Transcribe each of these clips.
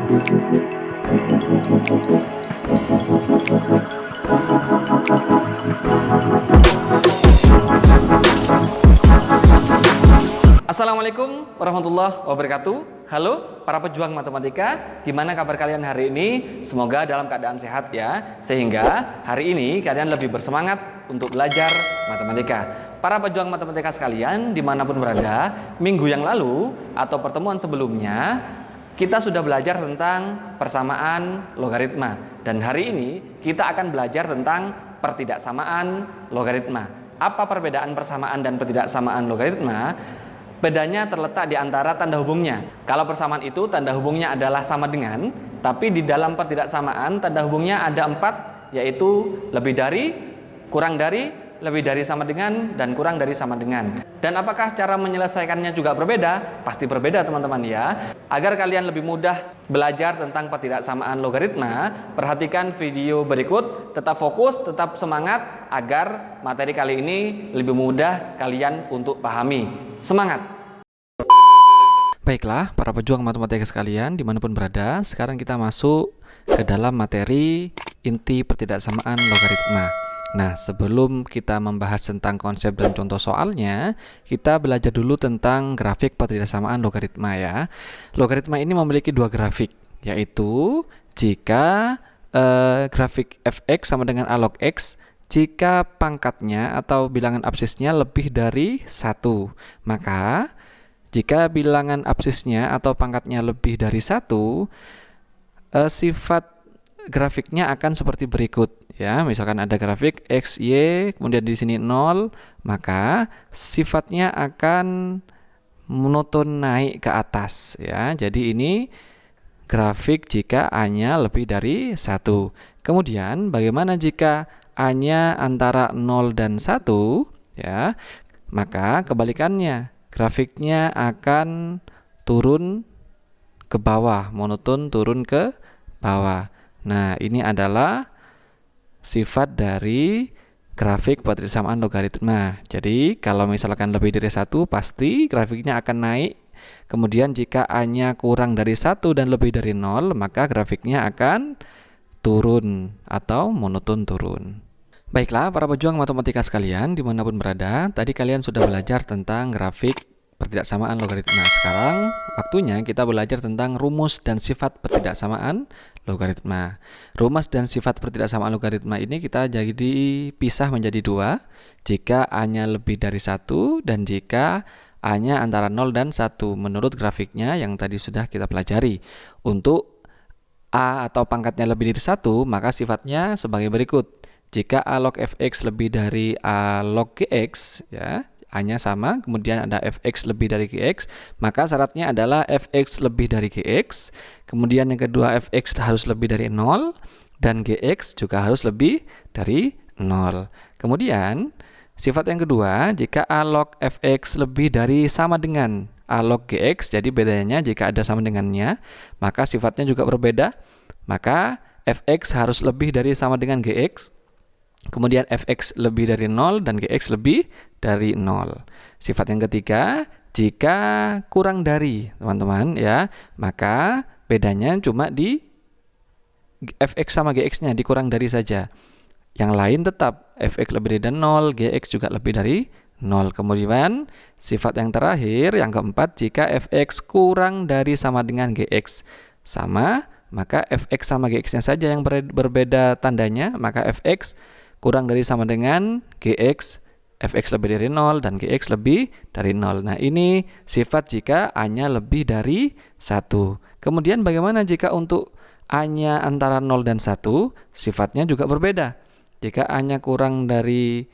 Assalamualaikum warahmatullahi wabarakatuh. Halo para pejuang matematika, gimana kabar kalian hari ini? Semoga dalam keadaan sehat ya, sehingga hari ini kalian lebih bersemangat untuk belajar matematika. Para pejuang matematika sekalian, dimanapun berada, minggu yang lalu atau pertemuan sebelumnya kita sudah belajar tentang persamaan logaritma. Dan hari ini kita akan belajar tentang pertidaksamaan logaritma. Apa perbedaan persamaan dan pertidaksamaan logaritma? Bedanya terletak di antara tanda hubungnya. Kalau persamaan itu tanda hubungnya adalah sama dengan, tapi di dalam pertidaksamaan tanda hubungnya ada 4, yaitu lebih dari, kurang dari, lebih dari sama dengan, dan kurang dari sama dengan. Dan apakah cara menyelesaikannya juga berbeda? Pasti berbeda teman-teman ya. Agar kalian lebih mudah belajar tentang pertidaksamaan logaritma, perhatikan video berikut, tetap fokus, tetap semangat agar materi kali ini lebih mudah kalian untuk pahami. Semangat! Baiklah, para pejuang matematika sekalian dimanapun berada, sekarang kita masuk ke dalam materi inti pertidaksamaan logaritma. Nah, sebelum kita membahas tentang konsep dan contoh soalnya, kita belajar dulu tentang grafik pertidaksamaan logaritma ya. Logaritma ini memiliki 2 grafik, yaitu jika grafik fx sama dengan a log x, jika pangkatnya atau bilangan absisnya lebih dari 1, maka jika bilangan absisnya atau pangkatnya lebih dari 1, sifat grafiknya akan seperti berikut ya. Misalkan ada grafik x, y, kemudian di sini 0, maka sifatnya akan monoton naik ke atas ya. Jadi ini grafik jika A-nya lebih dari 1. Kemudian bagaimana jika A-nya antara 0 dan 1 ya? Maka kebalikannya, grafiknya akan turun ke bawah, monoton turun ke bawah. Nah, ini adalah sifat dari grafik pertidaksamaan logaritma. Jadi, kalau misalkan lebih dari 1, pasti grafiknya akan naik. Kemudian jika A-nya kurang dari 1 dan lebih dari 0, maka grafiknya akan turun atau monoton turun. Baiklah, para pejuang matematika sekalian dimanapun berada, tadi kalian sudah belajar tentang grafik pertidaksamaan logaritma. Sekarang waktunya kita belajar tentang rumus dan sifat pertidaksamaan logaritma. Rumus dan sifat pertidaksamaan logaritma ini kita jadi pisah menjadi 2, jika A-nya lebih dari 1 dan jika A-nya antara 0 dan 1 menurut grafiknya yang tadi sudah kita pelajari. Untuk A atau pangkatnya lebih dari 1, maka sifatnya sebagai berikut. Jika A log fx lebih dari A log gx ya, A-nya sama, kemudian ada fx lebih dari gx, maka syaratnya adalah fx lebih dari gx, kemudian yang kedua fx harus lebih dari 0, dan gx juga harus lebih dari 0. Kemudian sifat yang kedua, jika A log fx lebih dari sama dengan A log gx, jadi bedanya jika ada sama dengannya, maka sifatnya juga berbeda, maka fx harus lebih dari sama dengan gx, kemudian fx lebih dari 0 dan gx lebih dari 0. Sifat yang ketiga, jika kurang dari, teman-teman ya, maka bedanya cuma di fx sama gx-nya, dikurang dari saja. Yang lain tetap fx lebih dari 0, gx juga lebih dari 0. Kemudian sifat yang terakhir, yang keempat, jika fx kurang dari sama dengan gx sama, maka fx sama gx-nya saja yang berbeda tandanya, maka fx kurang dari sama dengan gx, fx lebih dari 0 dan gx lebih dari 0. Nah, ini sifat jika A-nya lebih dari 1. Kemudian bagaimana jika untuk A-nya antara 0 dan 1? Sifatnya juga berbeda. Jika A-nya kurang dari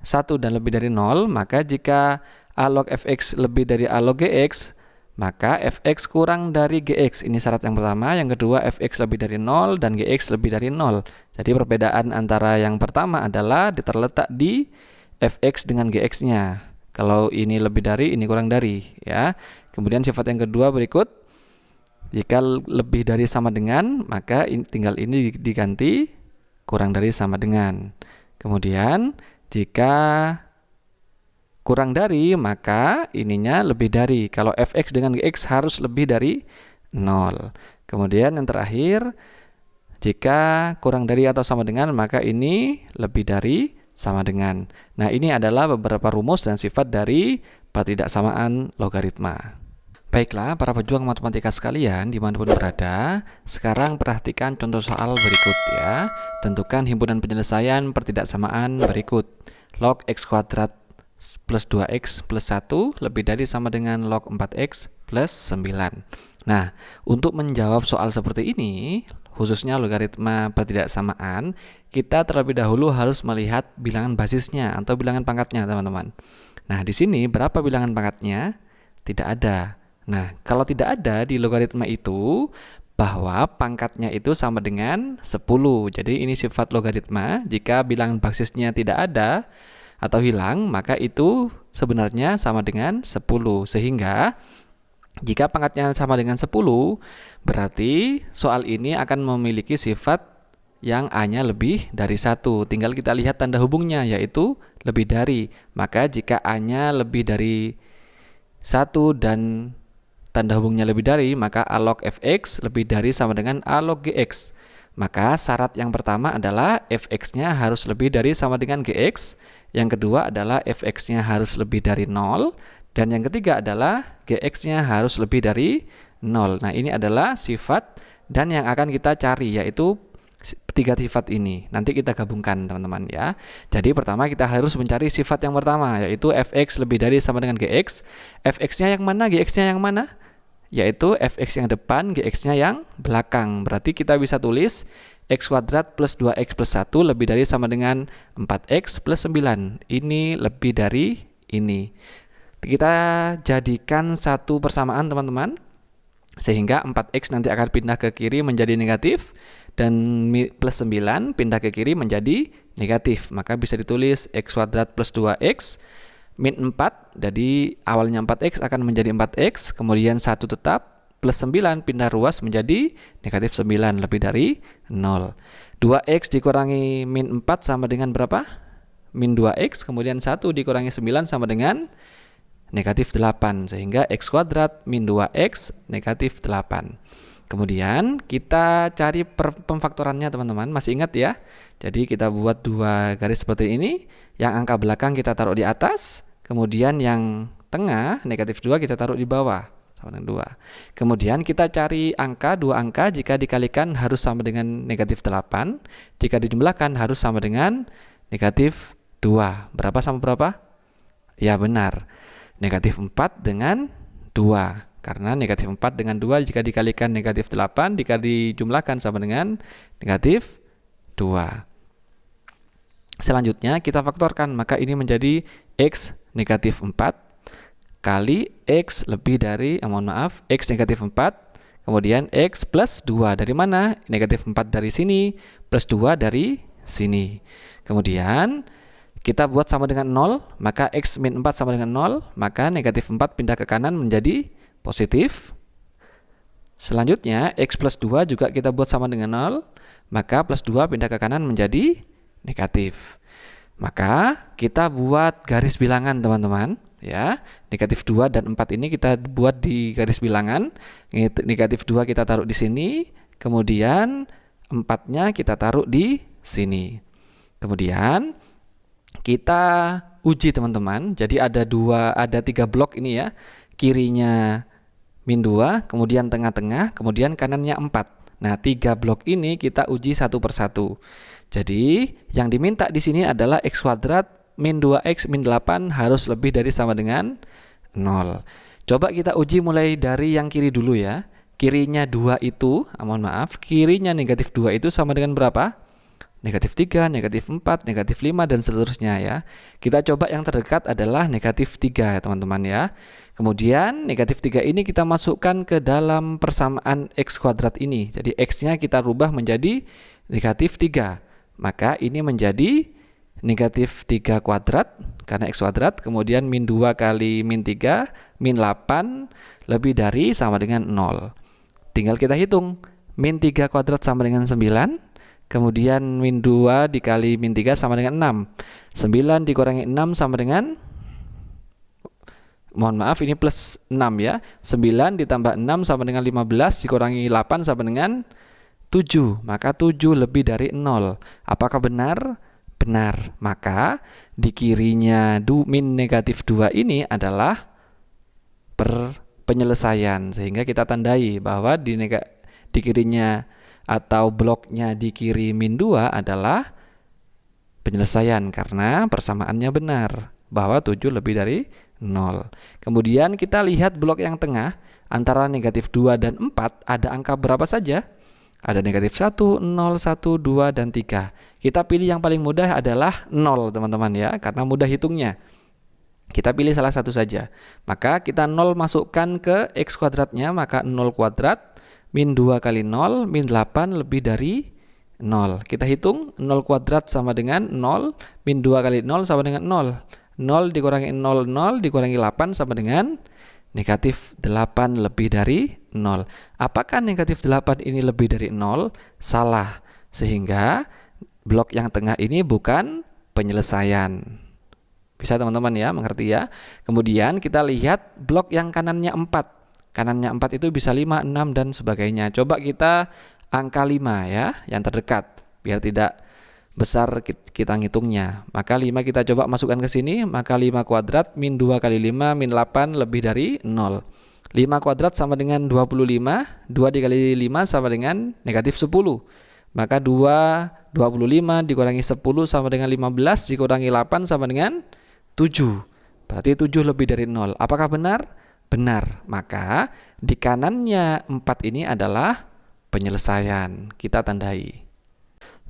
1 dan lebih dari 0, maka jika A log fx lebih dari A log gx, maka fx kurang dari gx. Ini syarat yang pertama. Yang kedua, fx lebih dari 0 dan gx lebih dari 0. Jadi perbedaan antara yang pertama adalah terletak di fx dengan gx-nya. Kalau ini lebih dari, ini kurang dari ya. Kemudian sifat yang kedua berikut, jika lebih dari sama dengan, maka tinggal ini diganti kurang dari sama dengan. Kemudian jika kurang dari, maka ininya lebih dari. Kalau fx dengan gx harus lebih dari 0. Kemudian yang terakhir, jika kurang dari atau sama dengan, maka ini lebih dari sama dengan. Nah, ini adalah beberapa rumus dan sifat dari pertidaksamaan logaritma. Baiklah, para pejuang matematika sekalian dimanapun berada, sekarang perhatikan contoh soal berikut ya. Tentukan himpunan penyelesaian pertidaksamaan berikut. Log x kuadrat plus 2x plus 1 lebih dari sama dengan log 4x plus 9. Nah, untuk menjawab soal seperti ini, khususnya logaritma pertidaksamaan, kita terlebih dahulu harus melihat bilangan basisnya atau bilangan pangkatnya, teman-teman. Nah, di sini berapa bilangan pangkatnya? Tidak ada. Nah, kalau tidak ada di logaritma itu, bahwa pangkatnya itu sama dengan 10. Jadi ini sifat logaritma, jika bilangan basisnya tidak ada atau hilang, maka itu sebenarnya sama dengan 10. Sehingga jika pangkatnya sama dengan 10, berarti soal ini akan memiliki sifat yang A-nya lebih dari 1. Tinggal kita lihat tanda hubungnya, yaitu lebih dari. Maka jika A-nya lebih dari 1 dan tanda hubungnya lebih dari, maka A log fx lebih dari sama dengan A log gx. Maka syarat yang pertama adalah fx-nya harus lebih dari sama dengan gx. Yang kedua adalah fx-nya harus lebih dari 0. Dan yang ketiga adalah gx-nya harus lebih dari 0. Nah, ini adalah sifat dan yang akan kita cari, yaitu tiga sifat ini. Nanti kita gabungkan, teman-teman ya. Jadi pertama kita harus mencari sifat yang pertama, yaitu fx lebih dari sama dengan gx. Fx-nya yang mana, gx-nya yang mana? Yaitu fx yang depan, gx-nya yang belakang. Berarti kita bisa tulis x kuadrat plus 2x plus 1 lebih dari sama dengan 4x plus 9. Ini lebih dari ini. Kita jadikan satu persamaan, teman-teman, sehingga 4x nanti akan pindah ke kiri menjadi negatif, dan plus 9 pindah ke kiri menjadi negatif. Maka bisa ditulis x kuadrat plus 2x min 4, jadi awalnya 4x akan menjadi 4x, kemudian 1 tetap, plus 9 pindah ruas menjadi negatif 9 lebih dari 0. 2x dikurangi min 4 sama dengan berapa? Min 2x, kemudian 1 dikurangi 9 sama dengan negatif 8, sehingga x kuadrat min 2x negatif 8. Kemudian kita cari pemfaktorannya, teman-teman. Masih ingat ya? Jadi kita buat dua garis seperti ini. Yang angka belakang kita taruh di atas, kemudian yang tengah negatif 2 kita taruh di bawah sama dengan 2. Kemudian kita cari angka, dua angka jika dikalikan harus sama dengan negatif 8. Jika dijumlahkan harus sama dengan negatif 2. Berapa sama berapa? Ya, benar. Negatif 4 dengan 2. Karena negatif 4 dengan 2 jika dikalikan negatif 8, jika dijumlahkan sama dengan negatif 2. Selanjutnya kita faktorkan, maka ini menjadi x negatif 4 kali x lebih dari, x negatif 4, kemudian x plus 2. Dari mana? Negatif 4 dari sini, plus 2 dari sini. Kemudian kita buat sama dengan 0, maka x min 4 sama dengan 0, maka negatif 4 pindah ke kanan menjadi positif. Selanjutnya x plus 2 juga kita buat sama dengan 0, maka plus 2 pindah ke kanan menjadi negatif. Maka kita buat garis bilangan, teman-teman ya. Negatif 2 dan 4 ini kita buat di garis bilangan. Negatif 2 kita taruh di sini, kemudian 4-nya kita taruh di sini. Kemudian kita uji, teman-teman. Jadi ada 3 blok ini ya. Kirinya min 2, kemudian tengah-tengah, kemudian kanannya 4. Nah, 3 blok ini kita uji satu persatu. Jadi, yang diminta di sini adalah x kuadrat min 2x min 8 harus lebih dari sama dengan 0. Coba kita uji mulai dari yang kiri dulu ya. Kirinya 2 itu, kirinya negatif 2 itu sama dengan berapa? Negatif 3, negatif 4, negatif 5, dan seterusnya ya. Kita coba yang terdekat adalah negatif 3 ya, teman-teman ya. Kemudian negatif 3 ini kita masukkan ke dalam persamaan x kuadrat ini. Jadi x-nya kita rubah menjadi negatif 3. Maka ini menjadi negatif 3 kuadrat karena x kuadrat. Kemudian min 2 kali min 3, min 8 lebih dari sama dengan 0. Tinggal kita hitung. Min 3 kuadrat sama dengan 9. Kemudian min 2 dikali min 3 sama dengan 6. 9 dikurangi 6 sama dengan Mohon maaf, ini plus 6 ya. 9 ditambah 6 sama dengan 15 dikurangi 8 sama dengan 7. Maka 7 lebih dari 0. Apakah benar? Benar. Maka di kirinya min negatif 2 ini adalah penyelesaian. Sehingga kita tandai bahwa di kirinya atau bloknya di kiri min 2 adalah penyelesaian karena persamaannya benar bahwa 7 lebih dari 0. Kemudian kita lihat blok yang tengah antara negatif 2 dan 4 ada angka berapa saja? Ada negatif 1, 0, 1, 2, dan 3. Kita pilih yang paling mudah adalah 0 teman-teman ya, karena mudah hitungnya. Kita pilih salah satu saja. Maka kita 0 masukkan ke X kuadratnya, maka 0 kuadrat min 2 kali 0 min 8 lebih dari 0. Kita hitung 0 kuadrat sama dengan 0 min 2 kali 0 sama dengan 0. 0 dikurangi 0, 0 dikurangi 8 sama dengan negatif 8 lebih dari 0. Apakah negatif 8 ini lebih dari 0? Salah. Sehingga blok yang tengah ini bukan penyelesaian. Bisa teman-teman ya, mengerti ya? Kemudian kita lihat blok yang kanannya 4. Kanannya 4 itu bisa 5, 6, dan sebagainya. Coba kita angka 5 ya, yang terdekat. Biar tidak besar kita ngitungnya. Maka 5 kita coba masukkan ke sini. Maka 5 kuadrat min 2 kali 5 min 8 lebih dari 0. 5 kuadrat sama dengan 25. 2 dikali 5 sama dengan negatif 10. Maka 25 dikurangi 10 sama dengan 15 dikurangi 8 sama dengan 7. Berarti 7 lebih dari 0. Apakah benar? Benar. Maka di kanannya 4 ini adalah penyelesaian. Kita tandai.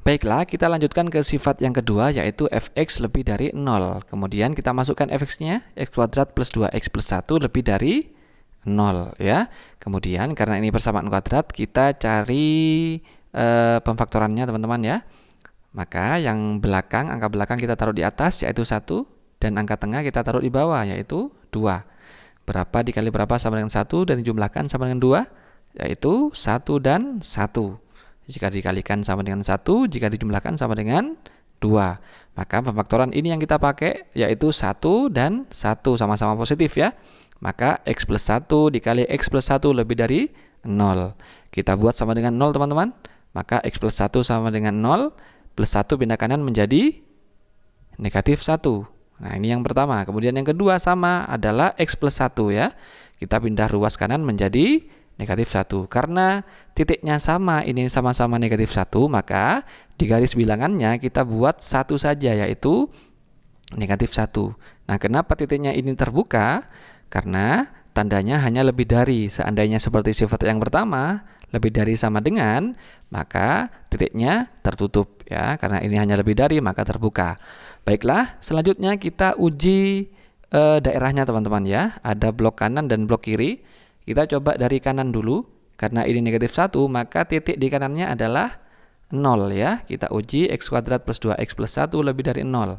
Baiklah, kita lanjutkan ke sifat yang kedua, yaitu fx lebih dari 0. Kemudian kita masukkan fx-nya, x kuadrat plus 2x plus 1 lebih dari 0 ya. Kemudian karena ini persamaan kuadrat, kita cari pemfaktorannya teman-teman ya. Maka yang belakang, angka belakang kita taruh di atas yaitu 1, dan angka tengah kita taruh di bawah yaitu 2. Berapa dikali berapa sama dengan 1 dan dijumlahkan sama dengan 2, yaitu 1 dan 1. Jika dikalikan sama dengan 1, jika dijumlahkan sama dengan 2. Maka pemfaktoran ini yang kita pakai yaitu 1 dan 1 sama-sama positif ya. Maka x plus 1 dikali x plus 1 lebih dari 0. Kita buat sama dengan 0 teman-teman. Maka x plus 1 sama dengan 0, plus 1 pindah kanan menjadi negatif 1. Nah ini yang pertama. Kemudian yang kedua sama adalah x plus 1 ya. Kita pindah ruas kanan menjadi negatif 1. Karena titiknya sama, ini sama-sama negatif 1, maka di garis bilangannya kita buat 1 saja, yaitu negatif 1. Nah, kenapa titiknya ini terbuka? Karena tandanya hanya lebih dari. Seandainya seperti sifat yang pertama, lebih dari sama dengan, maka titiknya tertutup ya. Karena ini hanya lebih dari, maka terbuka. Baiklah, selanjutnya kita uji daerahnya teman-teman ya. Ada blok kanan dan blok kiri. Kita coba dari kanan dulu. Karena ini negatif 1, maka titik di kanannya adalah 0 ya. Kita uji x kuadrat plus 2x plus 1 lebih dari 0.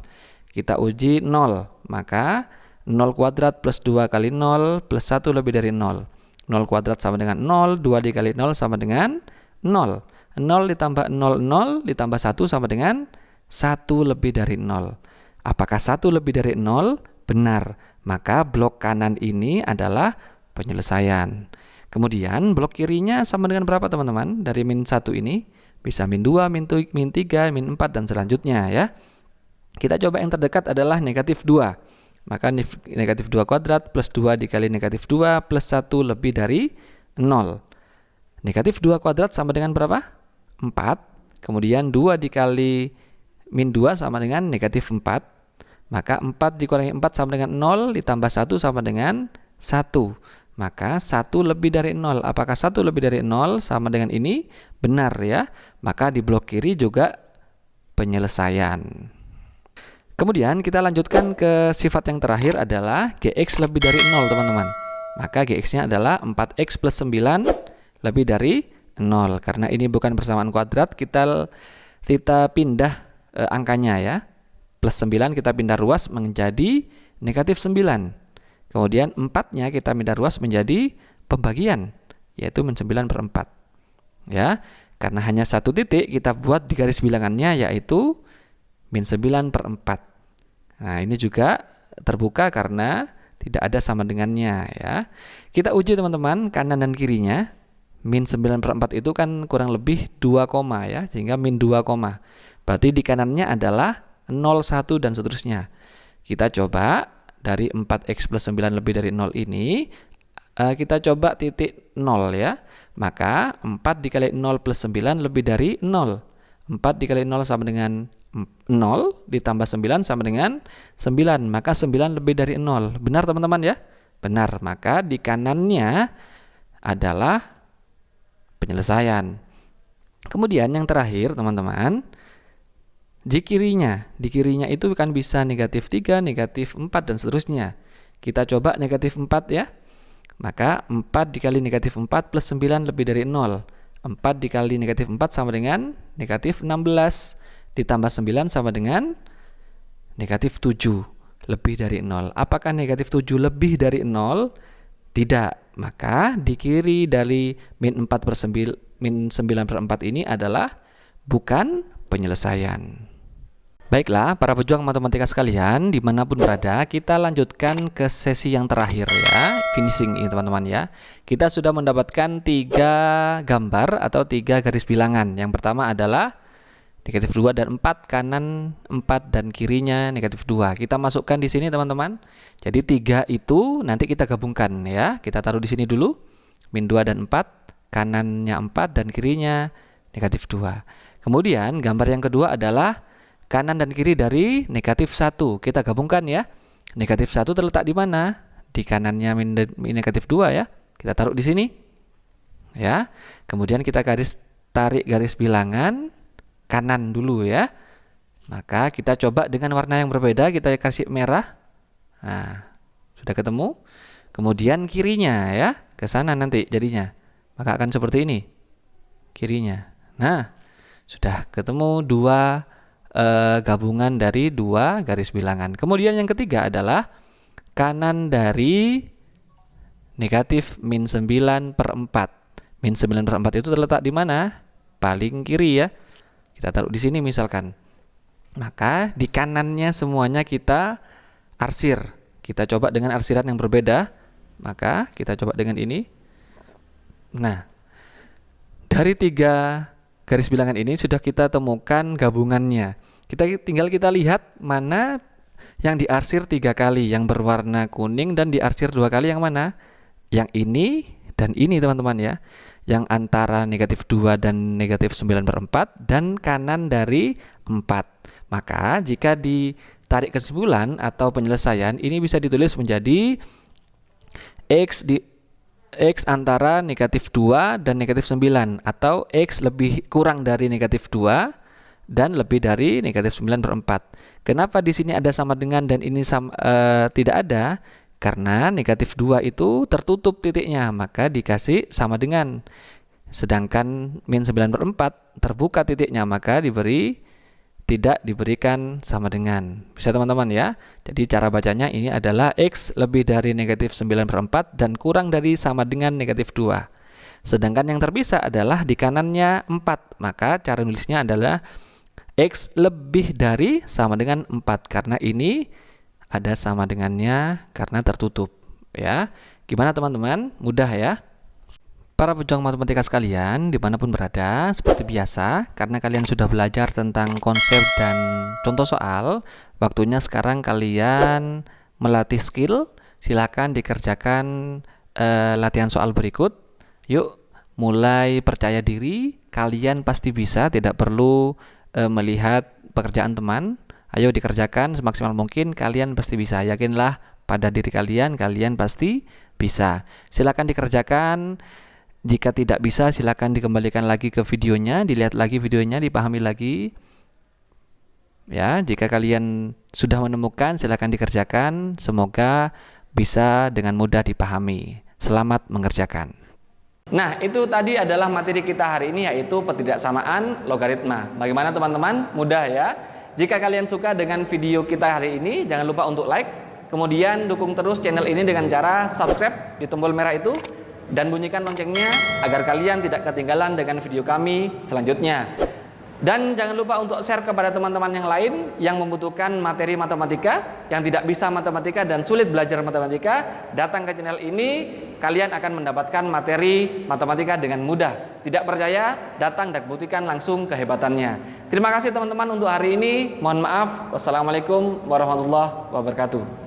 Kita uji 0, maka 0 kuadrat plus 2 kali 0 plus 1 lebih dari 0. 0 kuadrat sama dengan 0, 2 dikali 0 sama dengan 0. 0 ditambah 0, 0 ditambah 1 sama dengan 1 lebih dari 0. Apakah 1 lebih dari 0? Benar. Maka blok kanan ini adalah penyelesaian. Kemudian blok kirinya sama dengan berapa teman-teman? Dari min 1 ini bisa min 2, min 3, min 4, dan selanjutnya ya. Kita coba yang terdekat adalah negatif 2. Maka negatif 2 kuadrat plus 2 dikali negatif 2 plus 1 lebih dari 0. Negatif 2 kuadrat sama dengan berapa? 4. Kemudian 2 dikali min 2 sama dengan negatif 4. Maka 4 dikurangi 4 sama dengan 0, ditambah 1 sama dengan 1. Maka 1 lebih dari 0. Apakah 1 lebih dari 0 sama dengan ini? Benar ya. Maka di blok kiri juga penyelesaian. Kemudian kita lanjutkan ke sifat yang terakhir adalah gx lebih dari 0 teman-teman. Maka gx-nya adalah 4x plus 9 lebih dari 0. Karena ini bukan persamaan kuadrat, kita pindah angkanya ya. Plus 9 kita pindah ruas menjadi negatif 9. Kemudian 4-nya kita pindah ruas menjadi pembagian, yaitu min 9/4. Ya, karena hanya satu titik, kita buat di garis bilangannya yaitu min 9/4. Nah, ini juga terbuka karena tidak ada sama dengannya ya. Kita uji teman-teman kanan dan kirinya. Min 9/4 itu kan kurang lebih 2 koma ya, sehingga min 2 koma. Berarti di kanannya adalah 0, 1 dan seterusnya. Kita coba dari 4x plus 9 lebih dari 0 ini, kita coba titik 0 ya. Maka 4 dikali 0 plus 9 lebih dari 0. 4 dikali 0 sama dengan 0 ditambah 9 sama dengan 9. Maka 9 lebih dari 0. Benar teman-teman ya? Benar. Maka di kanannya adalah penyelesaian. Kemudian yang terakhir teman-teman, di kirinya itu kan bisa negatif 3, negatif 4 dan seterusnya. Kita coba negatif 4 ya. Maka 4 dikali negatif 4 plus 9 lebih dari 0. 4 dikali negatif 4 sama dengan negatif 16. Ditambah 9 sama dengan negatif 7 lebih dari 0. Apakah negatif 7 lebih dari 0? Tidak. Maka di kiri dari min 9/4 ini adalah bukan penyelesaian. Baiklah, para pejuang matematika sekalian, dimanapun berada, kita lanjutkan ke sesi yang terakhir ya, finishing ini teman-teman ya. Kita sudah mendapatkan 3 gambar atau 3 garis bilangan. Yang pertama adalah negatif 2 dan 4, kanan 4 dan kirinya negatif 2. Kita masukkan di sini teman-teman. Jadi 3 itu nanti kita gabungkan ya. Kita taruh di sini dulu. Min 2 dan 4, kanannya 4 dan kirinya negatif 2. Kemudian gambar yang kedua adalah kanan dan kiri dari negatif 1. Kita gabungkan ya. Negatif 1 terletak di mana? Di kanannya min negatif 2 ya. Kita taruh di sini. Ya. Kemudian kita tarik garis bilangan kanan dulu ya. Maka kita coba dengan warna yang berbeda, kita kasih merah. Nah, sudah ketemu. Kemudian kirinya ya, ke sana nanti jadinya. Maka akan seperti ini. Kirinya. Nah, sudah ketemu 2 gabungan dari 2 garis bilangan. Kemudian yang ketiga adalah kanan dari negatif min 9/4. Min 9/4 itu terletak di mana? Paling kiri ya. Kita taruh di sini misalkan. Maka di kanannya semuanya kita arsir. Kita coba dengan arsiran yang berbeda. Maka kita coba dengan ini. Nah, dari 3 garis bilangan ini sudah kita temukan gabungannya. Tinggal kita lihat mana yang diarsir 3 kali, yang berwarna kuning, dan diarsir 2 kali yang mana? Yang ini dan ini teman-teman ya. Yang antara negatif 2 dan negatif 9/4 dan kanan dari 4. Maka jika ditarik kesimpulan atau penyelesaian, ini bisa ditulis menjadi X antara negatif 2 dan negatif 9, atau X lebih kurang dari negatif 2 dan lebih dari negatif 9/4. Kenapa di sini ada sama dengan dan ini tidak ada? Karena negatif 2 itu tertutup titiknya, maka dikasih sama dengan. Sedangkan min 9/4 terbuka titiknya, maka tidak diberikan sama dengan. Bisa teman-teman ya. Jadi cara bacanya ini adalah X lebih dari negatif 9/4 dan kurang dari sama dengan negatif 2. Sedangkan yang terpisah adalah di kanannya 4. Maka cara nulisnya adalah X lebih dari sama dengan 4. Karena ini ada sama dengannya karena tertutup ya. Gimana teman-teman? Mudah ya? Para pejuang matematika sekalian, dimanapun berada, seperti biasa, karena kalian sudah belajar tentang konsep dan contoh soal, waktunya sekarang kalian melatih skill. Silakan dikerjakan latihan soal berikut. Yuk, mulai percaya diri. Kalian pasti bisa, tidak perlu melihat pekerjaan teman. Ayo dikerjakan semaksimal mungkin, kalian pasti bisa. Yakinlah pada diri kalian, kalian pasti bisa. Silakan dikerjakan. Jika tidak bisa, silakan dikembalikan lagi ke videonya, dilihat lagi videonya, dipahami lagi. Ya, jika kalian sudah menemukan, silakan dikerjakan. Semoga bisa dengan mudah dipahami. Selamat mengerjakan. Nah, itu tadi adalah materi kita hari ini, yaitu ketidaksamaan logaritma. Bagaimana teman-teman? Mudah ya? Jika kalian suka dengan video kita hari ini, jangan lupa untuk like. Kemudian dukung terus channel ini dengan cara subscribe di tombol merah itu. Dan bunyikan loncengnya agar kalian tidak ketinggalan dengan video kami selanjutnya. Dan jangan lupa untuk share kepada teman-teman yang lain yang membutuhkan materi matematika, yang tidak bisa matematika dan sulit belajar matematika. Datang ke channel ini, kalian akan mendapatkan materi matematika dengan mudah. Tidak percaya, datang dan buktikan langsung kehebatannya. Terima kasih teman-teman untuk hari ini. Mohon maaf. Wassalamualaikum warahmatullahi wabarakatuh.